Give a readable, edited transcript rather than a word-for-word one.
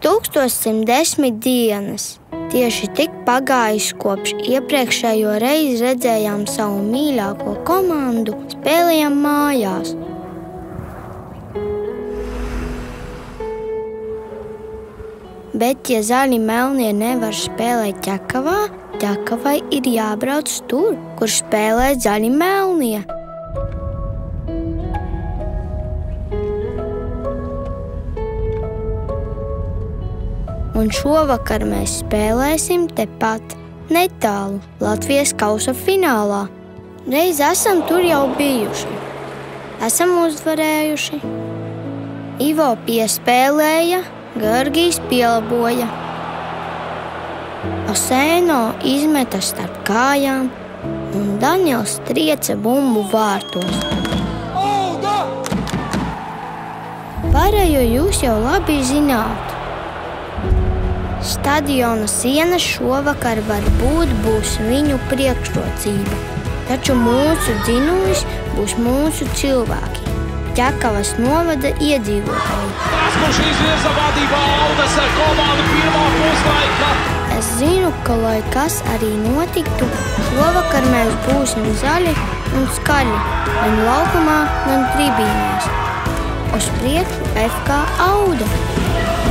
1110 dienas. Tieši tik pagājis, kopš iepriekšējo reizi redzējām savu mīļāko komandu, spēlējām mājās. Bet, ja zaļi melnie nevar spēlēt ķekavā, ķekavai ir jābrauc tur, kur spēlē zaļi melnie. Un šovakar mēs spēlēsim tepat, netālu, Latvijas kausa finālā. Reiz esam tur jau bijuši. Esam uzvarējuši. Ivo piespēlēja, Georgijs pielaboja. Osēno izmeta starp kājām, un Daniels trieca bumbu vārtos. Pārējo jūs jau labi zināt. Stadiona sienas šovakar varbūt būs viņu priekšrocība, taču mūsu dzinulis būs mūsu cilvēki, Ķekavas novada iedzīvotāji. Tas, kurš izvirza vadībā Alves komandu pirmā puslaika. Es zinu, ka, lai kas arī notiktu, šovakar mēs būsim zaļi un skaļi, gan laukumā, gan tribīnēs. Uz priekšu FK Auda!